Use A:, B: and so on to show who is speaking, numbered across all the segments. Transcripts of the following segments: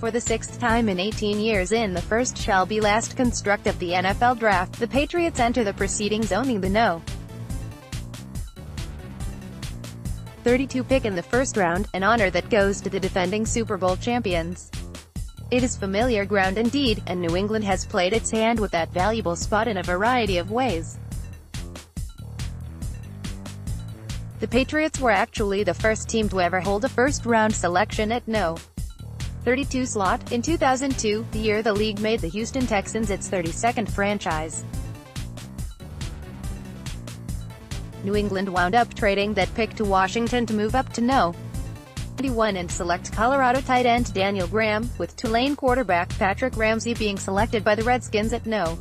A: For the sixth time in 18 years in the first shall be last construct of the NFL Draft, the Patriots enter the proceedings owning the No. 32 pick in the first round, an honor that goes to the defending Super Bowl champions. It is familiar ground indeed, and New England has played its hand with that valuable spot in a variety of ways. The Patriots were actually the first team to ever hold a first-round selection at No. 32 slot, in 2002, the year the league made the Houston Texans its 32nd franchise. New England wound up trading that pick to Washington to move up to No. 91 and select Colorado tight end Daniel Graham, with Tulane quarterback Patrick Ramsey being selected by the Redskins at No.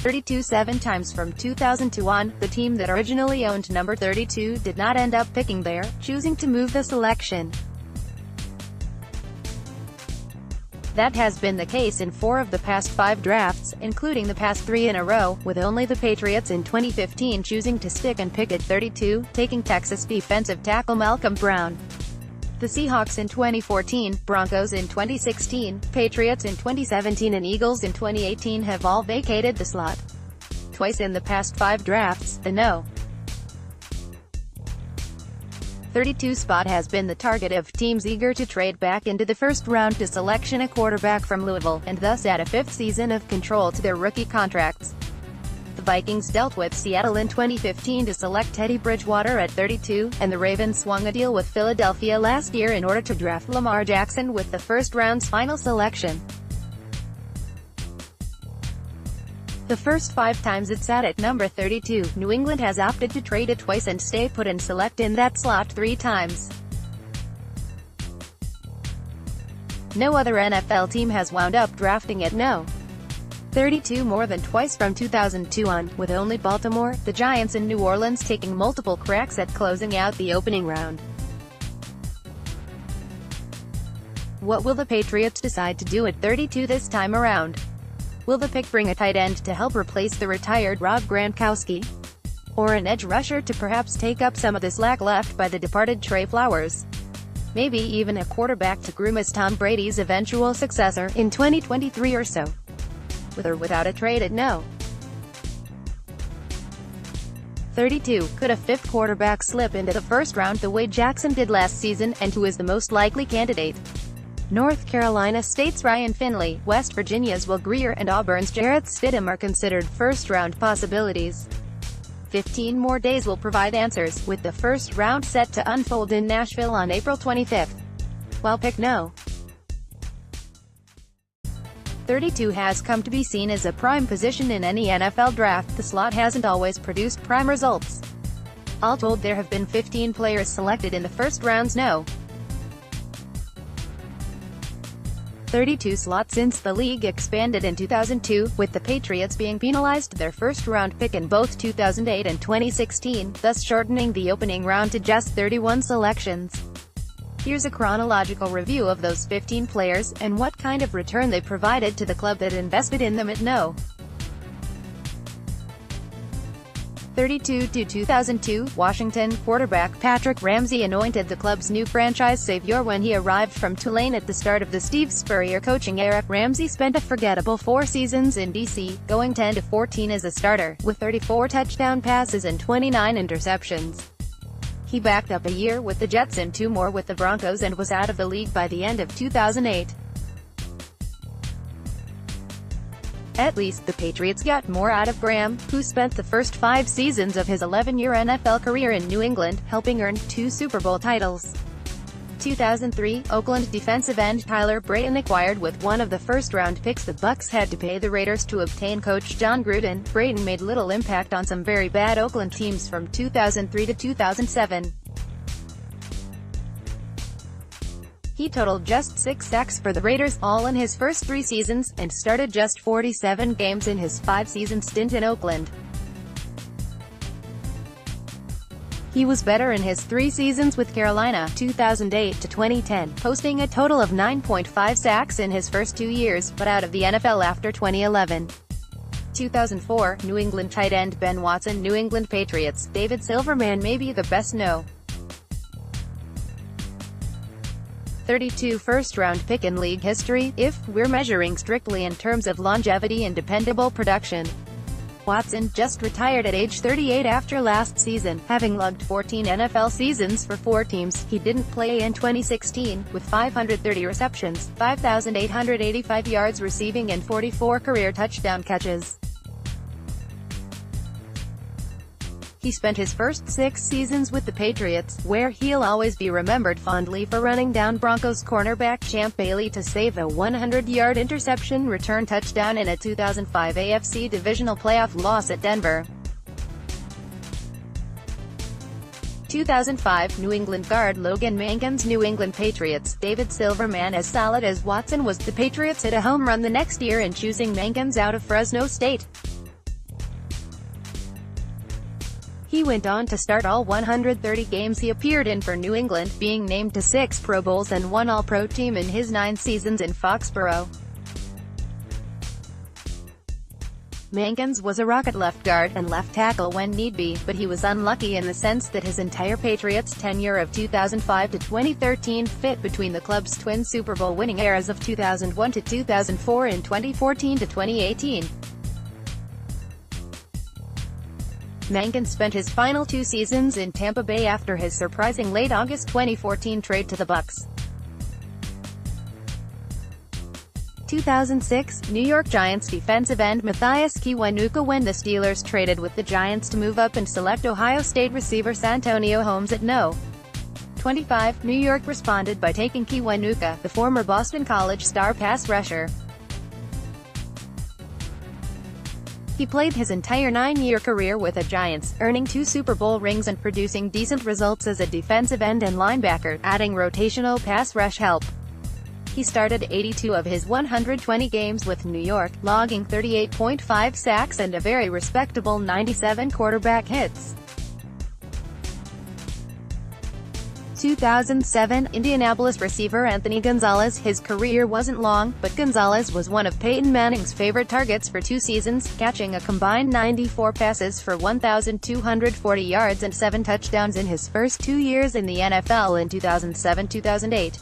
A: 32 seven times from 2002 on. The team that originally owned number 32 did not end up picking there, choosing to move the selection. That has been the case in 4 of the past 5 drafts, including the past 3 in a row, with only the Patriots in 2015 choosing to stick and pick at 32, taking Texas defensive tackle Malcolm Brown. The Seahawks in 2014, Broncos in 2016, Patriots in 2017 and Eagles in 2018 have all vacated the slot. Twice in the past 5 drafts, the No. 32 spot has been the target of teams eager to trade back into the first round to selection a quarterback from Louisville, and thus add a 5th season of control to their rookie contracts. The Vikings dealt with Seattle in 2015 to select Teddy Bridgewater at 32, and the Ravens swung a deal with Philadelphia last year in order to draft Lamar Jackson with the first round's final selection. The first 5 times it sat at number 32, New England has opted to trade it twice and stay put and select in that slot 3 times. No other NFL team has wound up drafting at No. 32 more than twice from 2002 on, with only Baltimore, the Giants and New Orleans taking multiple cracks at closing out the opening round. What will the Patriots decide to do at 32 this time around? Will the pick bring a tight end to help replace the retired Rob Gronkowski? Or an edge rusher to perhaps take up some of the slack left by the departed Trey Flowers? Maybe even a quarterback to groom as Tom Brady's eventual successor in 2023 or so. With or without a trade at No. 32, could a 5th quarterback slip into the first round the way Jackson did last season, and who is the most likely candidate? North Carolina State's Ryan Finley, West Virginia's Will Grier and Auburn's Jarrett Stidham are considered first-round possibilities. 15 more days will provide answers, with the first round set to unfold in Nashville on April 25th. While pick No. 32 has come to be seen as a prime position in any NFL draft, the slot hasn't always produced prime results. All told, there have been 15 players selected in the first round's No. 32 slot since the league expanded in 2002, with the Patriots being penalized their first-round pick in both 2008 and 2016, thus shortening the opening round to just 31 selections. Here's a chronological review of those 15 players, and what kind of return they provided to the club that invested in them at No. 32 to 2002, Washington, quarterback Patrick Ramsey anointed the club's new franchise savior when he arrived from Tulane at the start of the Steve Spurrier coaching era. Ramsey spent a forgettable 4 seasons in D.C., going 10-14 as a starter, with 34 touchdown passes and 29 interceptions. He backed up a year with the Jets and 2 more with the Broncos and was out of the league by the end of 2008. At least the Patriots got more out of Graham, who spent the first 5 seasons of his 11-year NFL career in New England, helping earn 2 Super Bowl titles. 2003, Oakland defensive end Tyler Brayton acquired with one of the first-round picks the Bucs had to pay the Raiders to obtain coach John Gruden. Brayton made little impact on some very bad Oakland teams from 2003 to 2007. He totaled just 6 sacks for the Raiders, all in his first 3 seasons, and started just 47 games in his 5-season stint in Oakland. He was better in his 3 seasons with Carolina, 2008 to 2010, posting a total of 9.5 sacks in his first 2 years, but out of the NFL after 2011. 2004, New England tight end Ben Watson. New England Patriots, David Silverman may be the best No. 32 first-round pick in league history, if we're measuring strictly in terms of longevity and dependable production. Watson just retired at age 38 after last season, having logged 14 NFL seasons for 4 teams. He didn't play in 2016, with 530 receptions, 5,885 yards receiving and 44 career touchdown catches. He spent his first 6 seasons with the Patriots, where he'll always be remembered fondly for running down Broncos cornerback Champ Bailey to save a 100-yard interception return touchdown in a 2005 AFC divisional playoff loss at Denver. 2005 New England guard Logan Mankins. New England Patriots. David Silverman. As solid as Watson was, the Patriots hit a home run the next year in choosing Mankins out of Fresno State. He went on to start all 130 games he appeared in for New England, being named to 6 Pro Bowls and 1 All-Pro team in his 9 seasons in Foxborough. Mankins was a rocket left guard and left tackle when need be, but he was unlucky in the sense that his entire Patriots tenure of 2005 to 2013 fit between the club's twin Super Bowl winning eras of 2001 to 2004 and 2014 to 2018. Mankins spent his final 2 seasons in Tampa Bay after his surprising late August 2014 trade to the Bucs. 2006, New York Giants defensive end Matthias Kiwanuka. When the Steelers traded with the Giants to move up and select Ohio State receiver Santonio Holmes at No. 25, New York responded by taking Kiwanuka, the former Boston College star pass rusher. He played his entire 9-year career with the Giants, earning 2 Super Bowl rings and producing decent results as a defensive end and linebacker, adding rotational pass rush help. He started 82 of his 120 games with New York, logging 38.5 sacks and a very respectable 97 quarterback hits. 2007, Indianapolis receiver Anthony Gonzalez. His career wasn't long, but Gonzalez was one of Peyton Manning's favorite targets for 2 seasons, catching a combined 94 passes for 1,240 yards and 7 touchdowns in his first 2 years in the NFL in 2007-2008.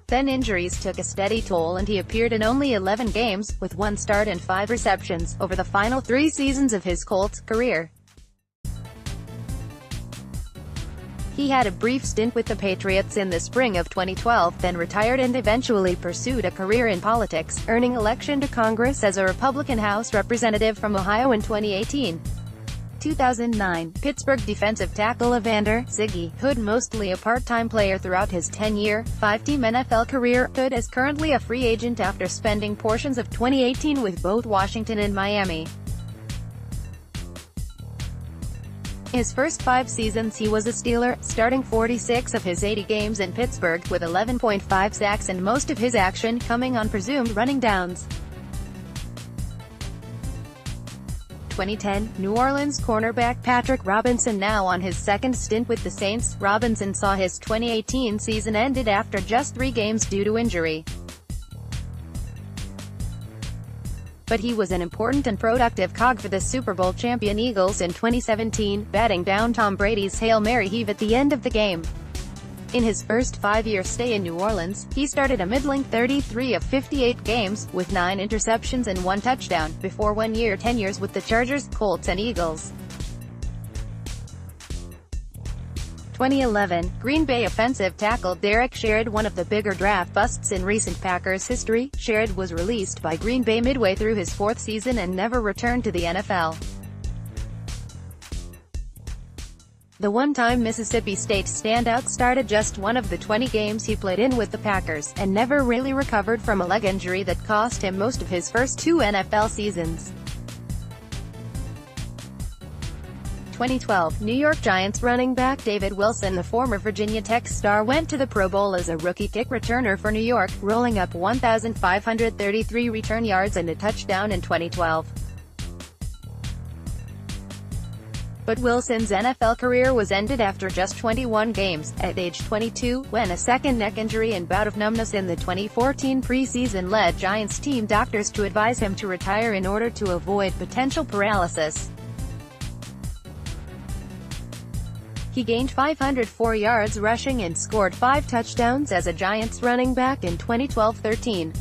A: Then injuries took a steady toll and he appeared in only 11 games, with 1 start and 5 receptions, over the final 3 seasons of his Colts career. He had a brief stint with the Patriots in the spring of 2012, then retired and eventually pursued a career in politics, earning election to Congress as a Republican House representative from Ohio in 2018. 2009, Pittsburgh defensive tackle Evander Ziggy Hood. Mostly a part-time player throughout his 10-year, 5-team NFL career, Hood is currently a free agent after spending portions of 2018 with both Washington and Miami. His first 5 seasons he was a Steeler, starting 46 of his 80 games in Pittsburgh, with 11.5 sacks and most of his action coming on presumed running downs. 2010, New Orleans cornerback Patrick Robinson. Now on his second stint with the Saints, Robinson saw his 2018 season ended after just 3 games due to injury. But he was an important and productive cog for the Super Bowl champion Eagles in 2017, batting down Tom Brady's Hail Mary heave at the end of the game. In his first 5-year stay in New Orleans, he started a middling 33 of 58 games, with 9 interceptions and 1 touchdown, before 1-year tenures with the Chargers, Colts and Eagles. 2011, Green Bay offensive tackle Derek Sherrod. One of the bigger draft busts in recent Packers history, Sherrod was released by Green Bay midway through his 4th season and never returned to the NFL. The one-time Mississippi State standout started just 1 of the 20 games he played in with the Packers, and never really recovered from a leg injury that cost him most of his first 2 NFL seasons. 2012, New York Giants running back David Wilson. The former Virginia Tech star went to the Pro Bowl as a rookie kick returner for New York, rolling up 1,533 return yards and a touchdown in 2012. But Wilson's NFL career was ended after just 21 games, at age 22, when a second neck injury and bout of numbness in the 2014 preseason led Giants team doctors to advise him to retire in order to avoid potential paralysis. He gained 504 yards rushing and scored 5 touchdowns as a Giants running back in 2012-13.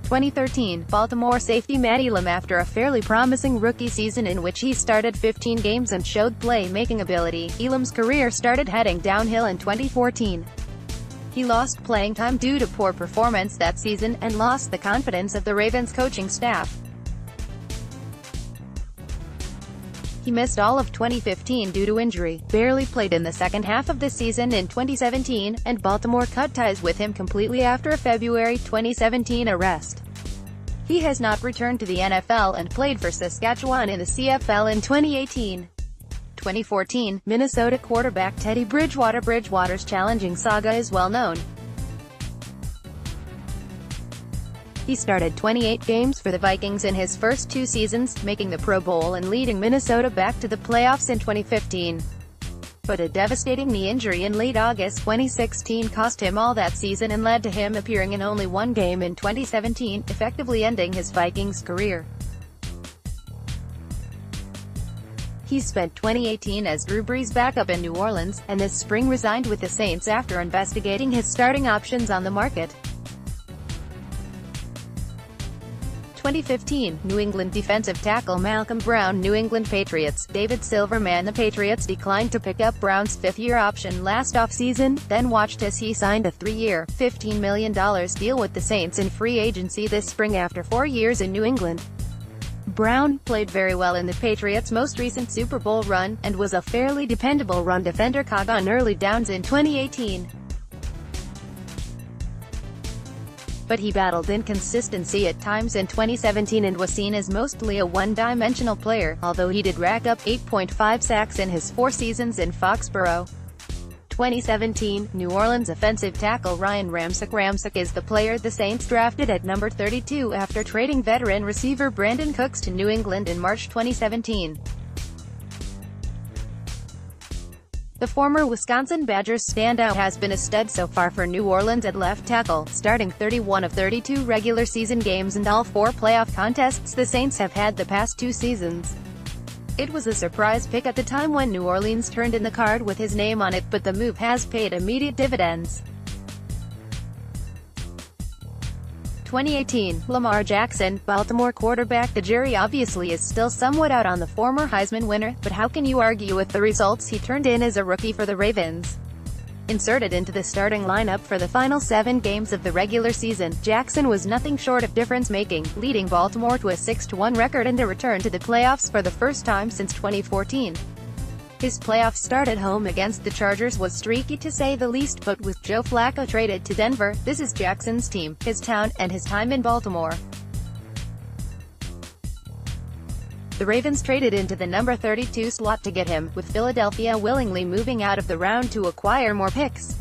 A: 2013, Baltimore safety Matt Elam. After a fairly promising rookie season in which he started 15 games and showed play-making ability, Elam's career started heading downhill in 2014. He lost playing time due to poor performance that season, and lost the confidence of the Ravens coaching staff. He missed all of 2015 due to injury, barely played in the second half of the season in 2017, and Baltimore cut ties with him completely after a February 2017 arrest. He has not returned to the NFL and played for Saskatchewan in the CFL in 2018. 2014, Minnesota quarterback Teddy Bridgewater. Bridgewater's challenging saga is well known. He started 28 games for the Vikings in his first 2 seasons, making the Pro Bowl and leading Minnesota back to the playoffs in 2015. But a devastating knee injury in late August 2016 cost him all that season and led to him appearing in only 1 game in 2017, effectively ending his Vikings career. He spent 2018 as Drew Brees' backup in New Orleans, and this spring resigned with the Saints after investigating his starting options on the market. 2015, New England defensive tackle Malcolm Brown. New England Patriots. David Silverman. The Patriots declined to pick up Brown's 5th-year option last offseason, then watched as he signed a 3-year, $15 million deal with the Saints in free agency this spring after 4 years in New England. Brown played very well in the Patriots' most recent Super Bowl run, and was a fairly dependable run defender caught on early downs in 2018. But he battled inconsistency at times in 2017 and was seen as mostly a one-dimensional player, although he did rack up 8.5 sacks in his 4 seasons in Foxborough. 2017, New Orleans offensive tackle Ryan Ramczyk. Ramczyk is the player the Saints drafted at number 32 after trading veteran receiver Brandon Cooks to New England in March 2017. The former Wisconsin Badgers standout has been a stud so far for New Orleans at left tackle, starting 31 of 32 regular season games and all 4 playoff contests the Saints have had the past 2 seasons. It was a surprise pick at the time when New Orleans turned in the card with his name on it, but the move has paid immediate dividends. 2018, Lamar Jackson. Baltimore quarterback. The jury obviously is still somewhat out on the former Heisman winner, but how can you argue with the results he turned in as a rookie for the Ravens? Inserted into the starting lineup for the final 7 games of the regular season, Jackson was nothing short of difference-making, leading Baltimore to a 6-1 record and a return to the playoffs for the first time since 2014. His playoff start at home against the Chargers was streaky to say the least, but with Joe Flacco traded to Denver, this is Jackson's team, his town, and his time in Baltimore. The Ravens traded into the number 32 slot to get him, with Philadelphia willingly moving out of the round to acquire more picks.